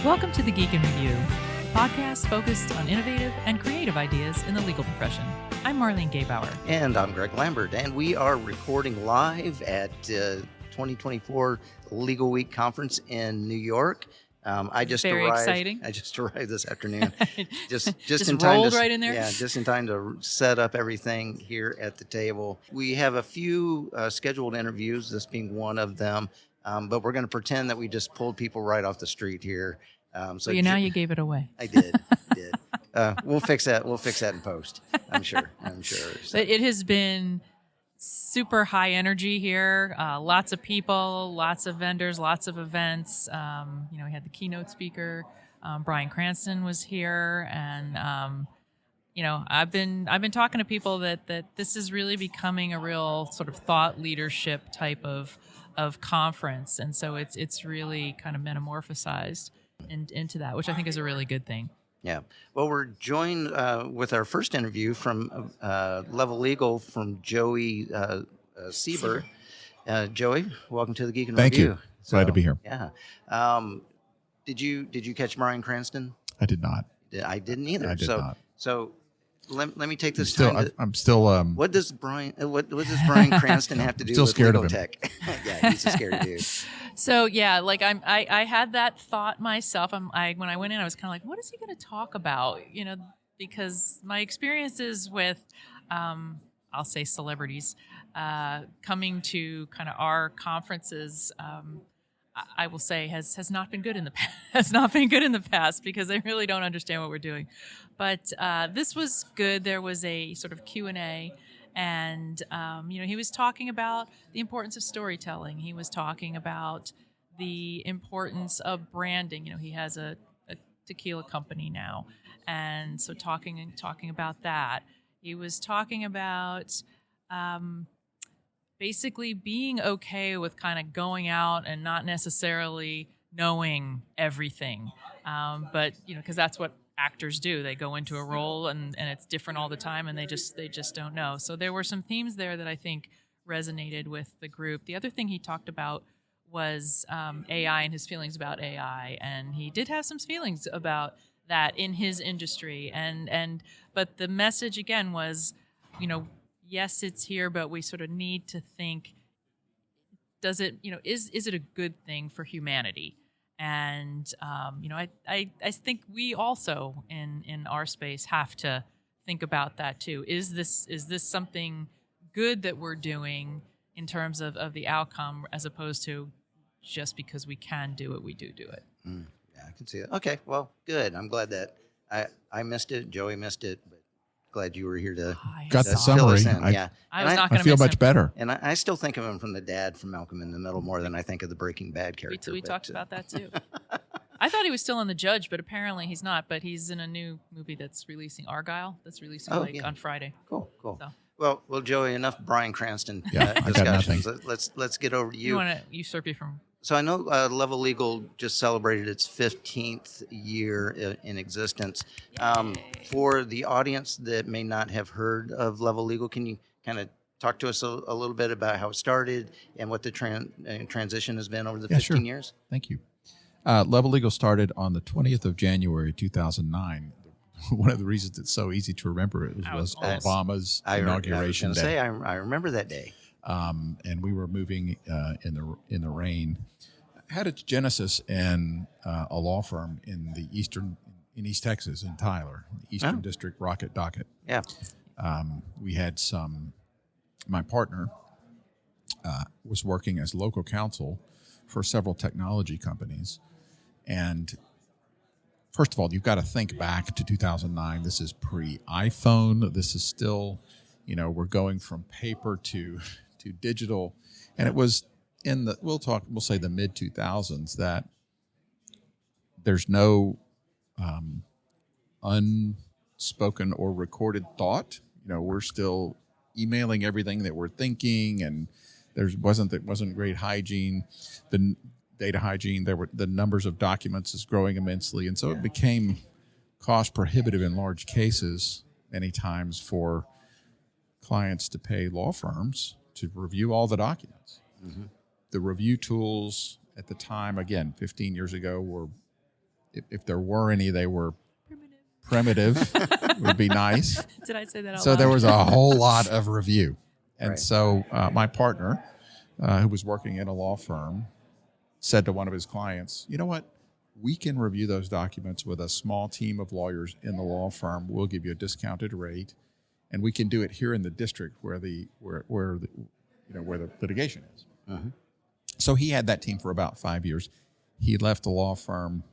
Welcome to the Geek in Review, a podcast focused on innovative and creative ideas in the legal profession. I'm Marlene Gebauer. And I'm Greg Lambert, and we are recording live at 2024 Legal Week Conference in New York. I just Very arrived. Exciting. I just arrived this afternoon. just Just in time rolled to, right in there? Yeah, just in time to set up everything here at the table. We have a few scheduled interviews, this being one of them, but we're going to pretend that we just pulled people right off the street here. So now you gave it away. I did. We'll fix that. We'll fix that in post. I'm sure. So. It has been super high energy here. Lots of people, lots of vendors, lots of events. We had the keynote speaker. Bryan Cranston was here, and I've been talking to people that this is really becoming a real sort of thought leadership type of conference, and so it's really kind of metamorphosized into that, which I think is a really good thing. Yeah. Well, we're joined with our first interview from Level Legal from Joey Seeber. Joey, welcome to the Geek and Thank Review. you. Glad to be here. Yeah. Did you catch Bryan Cranston? I did not. I didn't either. I did not. So let me take this still, time. I'm still. What does Bryan Cranston have to do with scared legal of him. tech? Yeah, he's a scary dude. So yeah, like I had that thought myself. When I went in, I was kind of like, what is he going to talk about? Because my experiences with, I'll say celebrities, coming to kind of our conferences, I will say has not been good in the past. Has not been good in the past because they really don't understand what we're doing. But this was good. There was a sort of Q&A. And, he was talking about the importance of storytelling. He was talking about the importance of branding. He has a tequila company now. And so talking about that. He was talking about basically being okay with kind of going out and not necessarily knowing everything. But, because that's what actors do. They go into a role and it's different all the time, and they just don't know. So there were some themes there that I think resonated with the group. The other thing he talked about was AI and his feelings about AI, and he did have some feelings about that in his industry. But the message again was, yes, it's here, but we sort of need to think, does it, is it a good thing for humanity? And I think we also in our space have to think about that too. Is this something good that we're doing in terms of the outcome, as opposed to just because we can do it, we do it. Yeah, I can see that. Okay, well, good. I'm glad that I missed it. Joey missed it, but glad you were here to got the fill us summary. in. Yeah. I feel much better. And I still think of him from the dad from Malcolm in the Middle more than I think of the Breaking Bad character. We talked about that too. I thought he was still on The Judge, but apparently he's not. But he's in a new movie that's releasing, Argyle, that's releasing on Friday. Cool. So. Well, Joey, enough Bryan Cranston discussions. Let's get over to you. You want to usurp you from... So I know Level Legal just celebrated its 15th year in existence. For the audience that may not have heard of Level Legal, can you kind of talk to us a little bit about how it started and what the transition has been over the 15 years? Thank you. Level Legal started on the 20th of January, 2009. One of the reasons it's so easy to remember it was Obama's inauguration day. I remember that day. And we were moving in the rain. Had its genesis in a law firm in East Texas, in Tyler, Eastern District Rocket Docket. Yeah. We had my partner was working as local counsel for several technology companies. And first of all, you've got to think back to 2009. This is pre-iPhone. This is still, we're going from paper to digital. And it was we'll say the mid 2000s that there's no unspoken or recorded thought. We're still emailing everything that we're thinking, and there wasn't great hygiene. The data hygiene, the numbers of documents is growing immensely, and so it became cost prohibitive in large cases many times for clients to pay law firms to review all the documents. Mm-hmm. The review tools at the time, again, 15 years ago, if there were any, they were primitive would be nice. Did I say that out So loud? there was a whole lot of review. And Right. so my partner, who was working in a law firm, said to one of his clients, you know what? We can review those documents with a small team of lawyers in the law firm. We'll give you a discounted rate, and we can do it here in the district where the litigation is. Mhm. So he had that team for about 5 years. He left the law firm,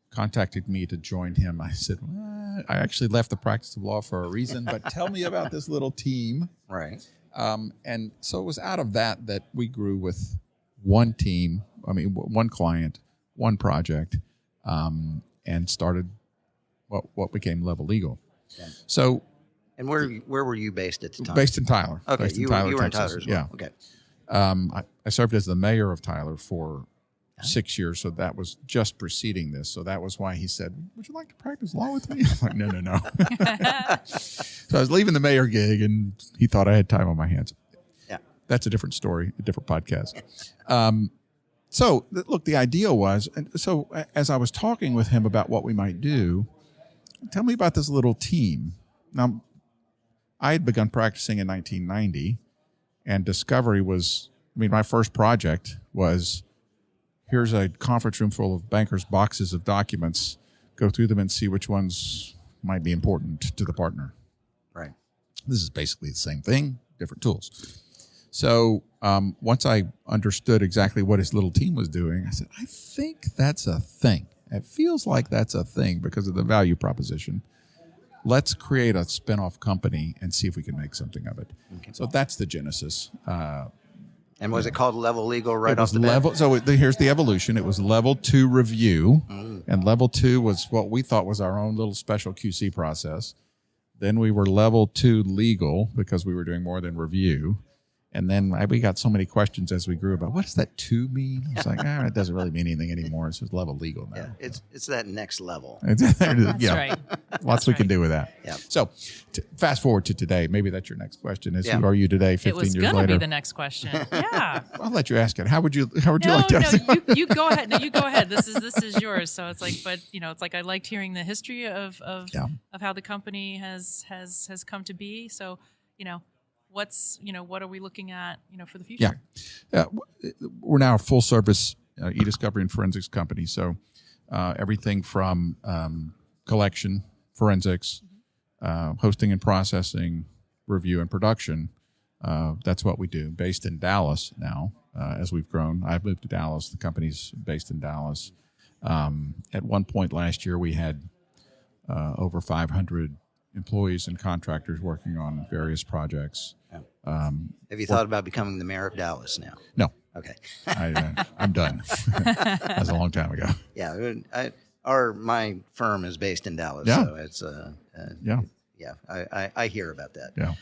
contacted me to join him. I said, well, I actually left the practice of law for a reason, but tell me about this little team. Right. And so it was out of that we grew with one team, one client, one project, and started what became Level Legal. Yeah. So, And where were you based at the time? based in Tyler. Okay, Based in you Tyler, were in Texas. Tyler as well. Yeah. Okay. I served as the mayor of Tyler for 6 years, so that was just preceding this. So that was why he said, would you like to practice law with me? I'm like, no. So I was leaving the mayor gig, and he thought I had time on my hands. Yeah. That's a different story, a different podcast. Look, the idea was, and so as I was talking with him about what we might do, tell me about this little team. Now, I had begun practicing in 1990, and Discovery was, my first project was, here's a conference room full of bankers' boxes of documents. Go through them and see which ones might be important to the partner. Right. This is basically the same thing, different tools. So once I understood exactly what his little team was doing, I said, I think that's a thing. It feels like that's a thing because of the value proposition. Let's create a spin-off company and see if we can make something of it. Okay. So that's the genesis. And was it called Level Legal It was level. So here's the evolution. It was level 2 review, and level 2 was what we thought was our own little special QC process. Then we were level 2 legal because we were doing more than review. And then we got so many questions as we grew about what does that 2 mean? It's like, it doesn't really mean anything anymore. It's just level legal now. Yeah, it's that next level. That's right. Lots we can do with that. Yeah. So fast forward to today. Maybe that's your next question. Who are you today, 15 years later? It was going to be the next question. Yeah. I'll let you ask it. How would you like to ask it? No, you go ahead. No, you go ahead. This is yours. So it's like, but it's like I liked hearing the history of how the company has come to be. So, what are we looking at, for the future? Yeah. We're now a full service eDiscovery and forensics company. So everything from collection, forensics, hosting and processing, review and production. That's what we do. Based in Dallas now, as we've grown. I've moved to Dallas. The company's based in Dallas. At one point last year, we had over 500 employees and contractors working on various projects. Yeah. Have you thought about becoming the mayor of Dallas now? No. Okay. I'm done. That was a long time ago. Yeah. My firm is based in Dallas. Yeah. So it's Yeah. I hear about that. Yeah.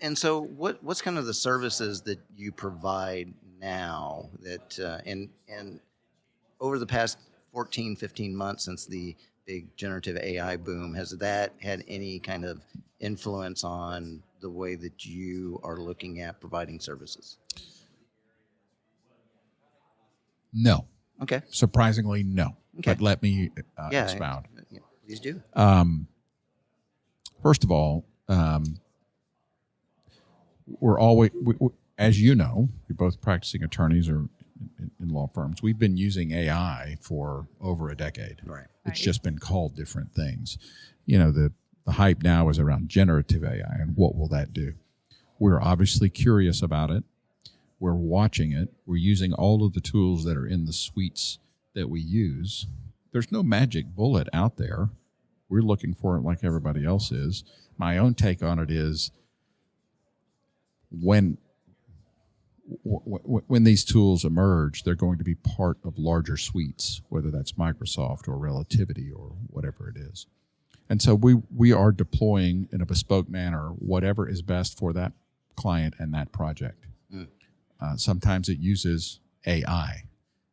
And so what's kind of the services that you provide now that and over the past 14, 15 months since the big generative AI boom, has that had any kind of influence on the way that you are looking at providing services? No. Okay. Surprisingly, no. Okay. But let me expound. Yeah, please do. First of all, we're always, as you know, you're both practicing attorneys or in law firms. We've been using AI for over a decade. Right. It's just been called different things. The hype now is around generative AI and what will that do? We're obviously curious about it. We're watching it. We're using all of the tools that are in the suites that we use. There's no magic bullet out there. We're looking for it like everybody else is. My own take on it is when these tools emerge, they're going to be part of larger suites, whether that's Microsoft or Relativity or whatever it is. And so we are deploying in a bespoke manner whatever is best for that client and that project. Sometimes it uses AI,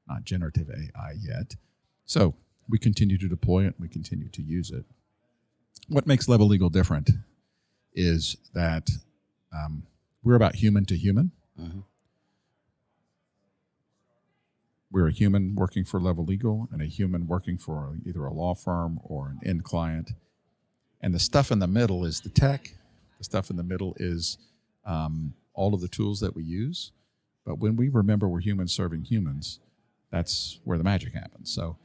not generative AI yet. So we continue to deploy it. We continue to use it. What makes Level Legal different is that we're about human to human. we're a human working for Level Legal and a human working for either a law firm or an end client. And the stuff in the middle is the tech. The stuff in the middle is all of the tools that we use. But when we remember we're humans serving humans, that's where the magic happens. So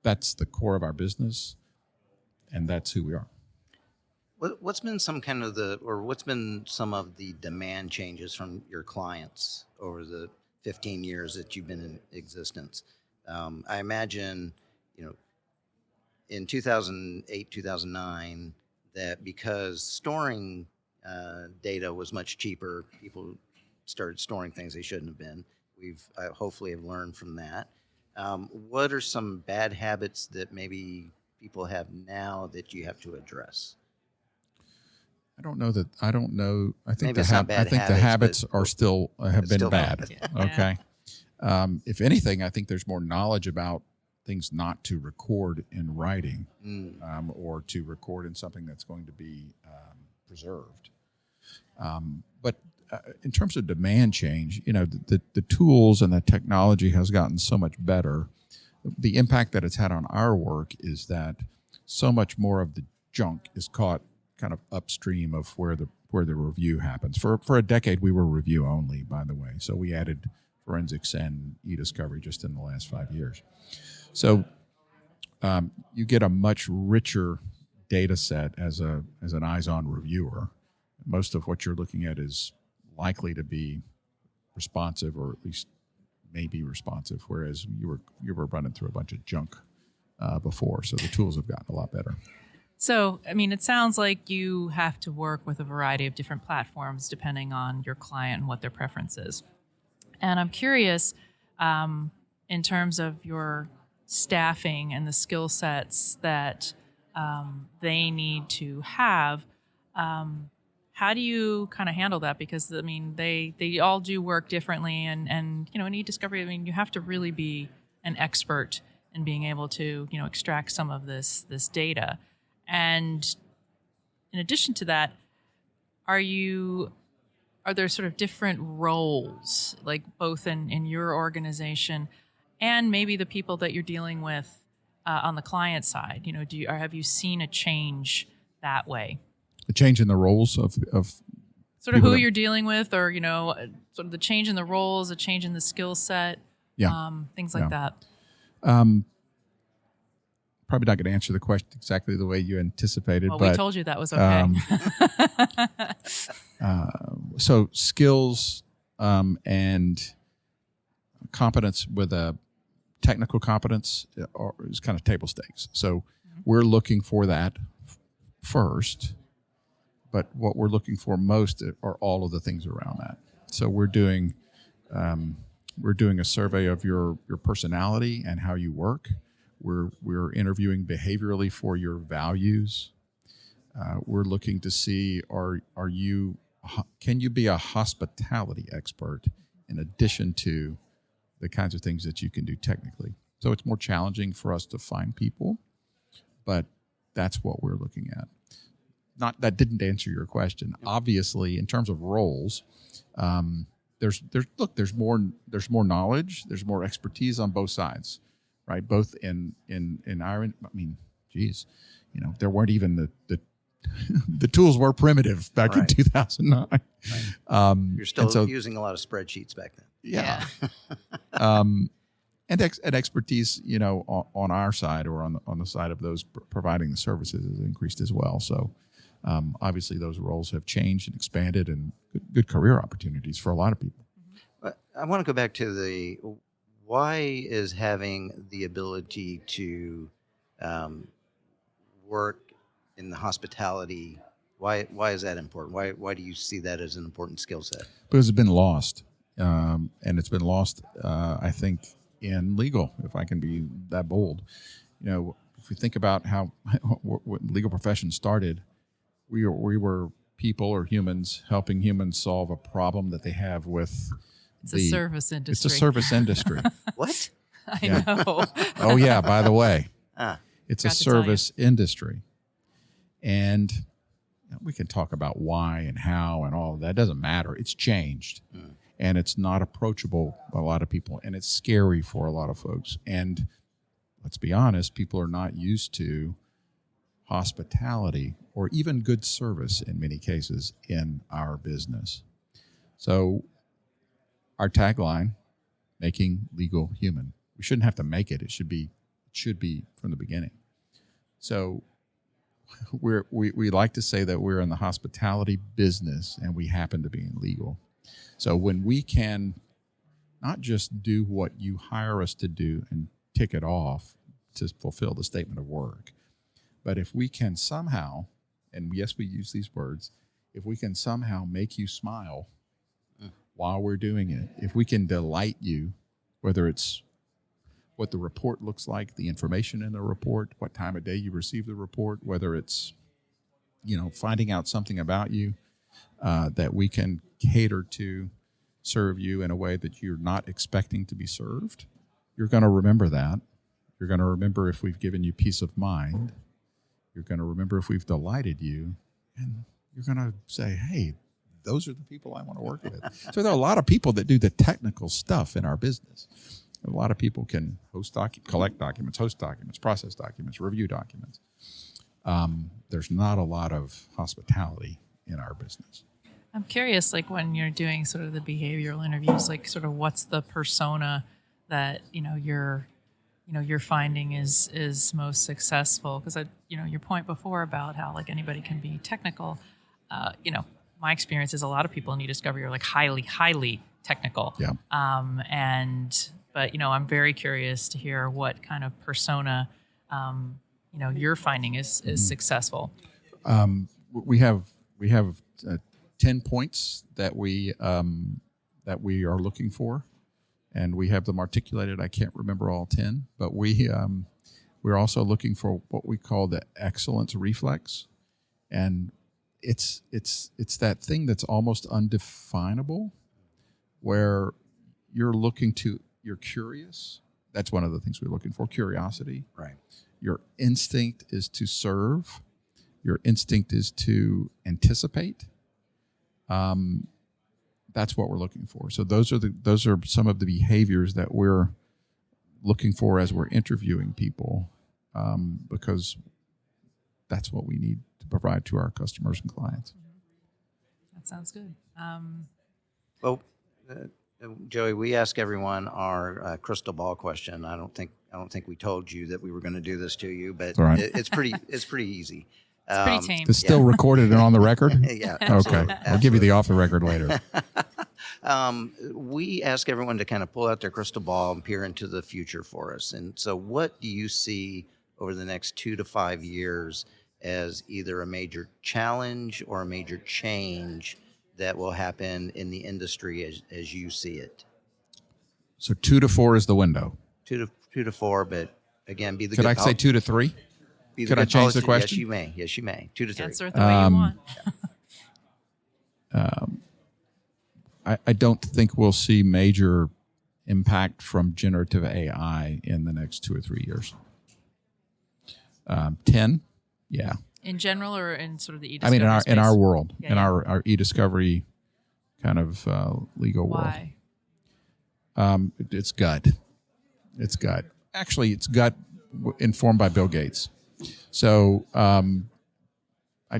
that's the core of our business, and that's who we are. What's been some of the demand changes from your clients over the 15 years that you've been in existence? I imagine, in 2008, 2009, that because storing data was much cheaper, people started storing things they shouldn't have been. We've hopefully have learned from that. What are some bad habits that maybe people have now that you have to address? I don't know. I think Maybe it's not bad the habits are still have been bad. Yeah. Okay. If anything, I think there's more knowledge about things not to record in writing, or to record in something that's going to be preserved. But in terms of demand change, the tools and the technology has gotten so much better. The impact that it's had on our work is that so much more of the junk is caught kind of upstream of where the review happens. For a decade, we were review only, by the way. So we added forensics and eDiscovery just in the last 5 years. So you get a much richer data set as an eyes-on reviewer. Most of what you're looking at is likely to be responsive, or at least maybe responsive, whereas you were running through a bunch of junk before. So the tools have gotten a lot better. So, it sounds like you have to work with a variety of different platforms depending on your client and what their preference is. And I'm curious, in terms of your staffing and the skill sets that they need to have, how do you kind of handle that? Because, they all do work differently. And in eDiscovery, you have to really be an expert in being able to, extract some of this data. And in addition to that, are there sort of different roles, like both in your organization and maybe the people that you're dealing with on the client side? Have you seen a change that way? A change in the roles of sort of who you're dealing with, or sort of the change in the roles, a change in the skill set, things like that. Probably not going to answer the question exactly the way you anticipated. Well, but we told you that was okay. So skills and competence with a technical competence is kind of table stakes. So we're looking for that first, but what we're looking for most are all of the things around that. So we're doing a survey of your personality and how you work. We're interviewing behaviorally for your values. We're looking to see can you be a hospitality expert in addition to the kinds of things that you can do technically. So it's more challenging for us to find people, but that's what we're looking at. That didn't answer your question. Obviously, in terms of roles, there's more knowledge, there's more expertise on both sides. Right, both in our, there weren't even the tools were primitive back in 2009. Right. You're still using a lot of spreadsheets back then. Yeah. And expertise, on our side or on the side of those providing the services has increased as well. So obviously those roles have changed and expanded, and good career opportunities for a lot of people. I want to go back to why is having the ability to work in the hospitality, why is that important? Why do you see that as an important skill set? Because it's been lost, and it's been lost, I think, in legal, if I can be that bold. If we think about how what legal profession started, we were people or humans helping humans solve a problem that they have with. It's a service industry. It's a service industry. What? I know. Oh, yeah, by the way. It's a Forgot to service industry. And we can talk about why and how and all of that. It doesn't matter. It's changed. and it's not approachable by a lot of people, and it's scary for a lot of folks. And let's be honest, people are not used to hospitality or even good service in many cases in our business. So our tagline, making legal human. We shouldn't have to make it. It should be from the beginning. So we like to say that we're in the hospitality business and we happen to be in legal. So when we can not just do what you hire us to do and tick it off to fulfill the statement of work, but if we can somehow, and yes, we use these words, if we can somehow make you smile while we're doing it, if we can delight you, whether it's what the report looks like, the information in the report, what time of day you receive the report, whether it's, finding out something about you that we can cater to serve you in a way that you're not expecting to be served, you're going to remember that. You're going to remember if we've given you peace of mind. You're going to remember if we've delighted you. And you're going to say, hey, those are the people I want to work with. So there are a lot of people that do the technical stuff in our business. A lot of people can collect documents, host documents, process documents, review documents. There's not a lot of hospitality in our business. I'm curious, like when you're doing sort of the behavioral interviews, like sort of what's the persona that you're finding is most successful? Because your point before about how like anybody can be technical, my experience is a lot of people in eDiscovery are like highly technical. Yeah. But I'm very curious to hear what kind of persona you're finding is successful. We have 10 points that we are looking for, and we have them articulated. I can't remember all 10, but we're also looking for what we call the excellence reflex, and it's that thing that's almost undefinable, where you're curious. That's one of the things we're looking for, curiosity. Right. Your instinct is to serve. Your instinct is to anticipate. That's what we're looking for. So those are some of the behaviors that we're looking for as we're interviewing people, because that's what we need to provide to our customers and clients. That sounds good. Joey, we ask everyone our crystal ball question. I don't think we told you that we were going to do this to you, but right. It's pretty easy. It's pretty tame. It's still recorded and on the record? Yeah. Okay. Absolutely. I'll give you the off the record later. We ask everyone to kind of pull out their crystal ball and peer into the future for us. And so what do you see over the next 2 to 5 years as either a major challenge or a major change that will happen in the industry as you see it? So 2 to 4 is the window. 2 to 4, but again, be the Could good I say 2 to 3? Could I change the question? Yes, you may. 2 to 3. Answer it the way you want. I don't think we'll see major impact from generative AI in the next 2 or 3 years. 10, yeah. In general, or in sort of the eDiscovery I mean, in our world, Yeah, in yeah. our eDiscovery kind of legal Why? world. It's gut. Actually, it's gut informed by Bill Gates. So I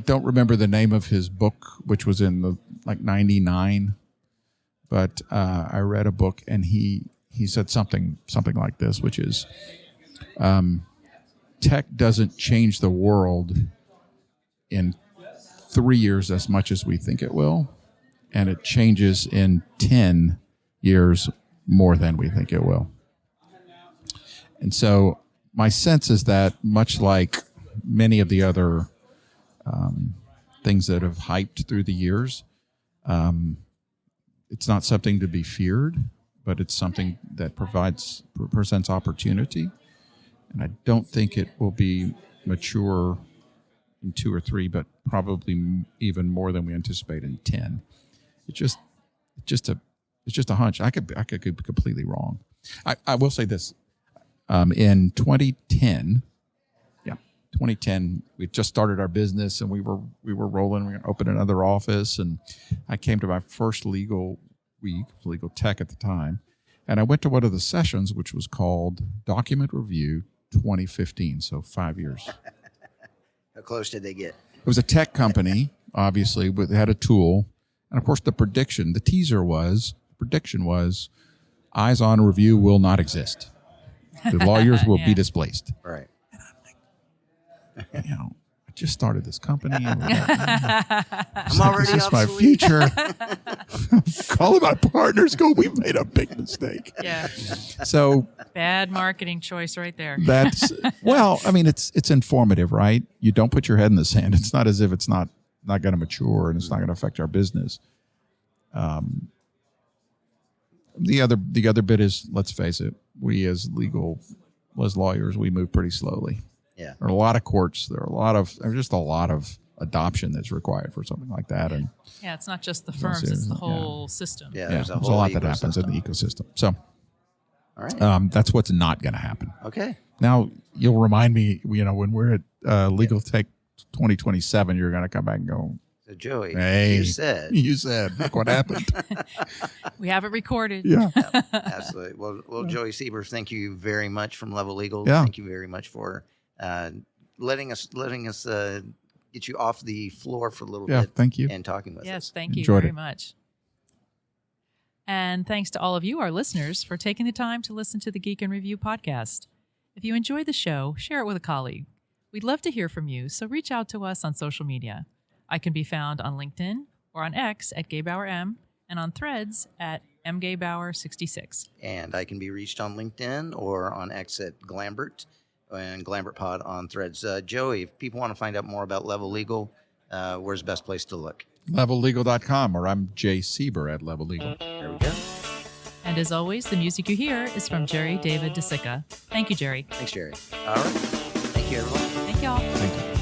don't remember the name of his book, which was in the 99, but I read a book and he said something like this, which is tech doesn't change the world in 3 years as much as we think it will, and it changes in 10 years more than we think it will. And so my sense is that, much like many of the other things that have hyped through the years, it's not something to be feared, but it's something that presents opportunity. And I don't think it will be mature in 2 or 3, but probably even more than we anticipate in 10. It's just a hunch. I could be completely wrong. I will say this. In 2010, we just started our business and we were rolling. We were going to open another office, and I came to my first legal week, legal tech at the time, and I went to one of the sessions, which was called Document Review 2015, so 5 years. How close did they get? It was a tech company, obviously, but they had a tool. And, of course, the prediction was eyes on review will not exist. The lawyers will be displaced. Right. And, I just started this company. And I'm already this is my obsolete. future. Calling my partners, we've made a big mistake. Yeah. So Bad marketing choice right there. that's, it's informative, right? You don't put your head in the sand. It's not as if it's not going to mature and it's not going to affect our business. The other bit is, let's face it, we as lawyers, we move pretty slowly. Yeah. There are a lot of courts. There's just a lot of adoption that's required for something like that. And Yeah, it's not just the firms; it's the whole system. Yeah, there's a whole lot that happens in the ecosystem. So, all right. that's what's not going to happen. Okay. Now you'll remind me, when we're at Legal Tech 2027, you're going to come back and go, So Joey, hey, you said, look what happened. We have it recorded. Yeah. absolutely. Well, Joey Seeber, thank you very much from Level Legal. Yeah. Thank you very much for letting us get you off the floor for a little bit. Thank you. And talking with us. Yes, thank you Enjoyed very it. much. And thanks to all of you, our listeners, for taking the time to listen to the Geek in Review podcast. If you enjoyed the show, share it with a colleague. We'd love to hear from you, so reach out to us on social media. I can be found on LinkedIn or on X at GayBauerM and on Threads at mgaybauer66. And I can be reached on LinkedIn or on X at Glambert and Glambert Pod on Threads. Joey, if people want to find out more about Level Legal, where's the best place to look? LevelLegal.com, or I'm Jay Seeber at Level Legal. There we go. And as always, the music you hear is from Jerry David DeSica. Thank you, Jerry. Thanks, Jerry. All right. Thank you, everyone. Thank y'all. Thank you.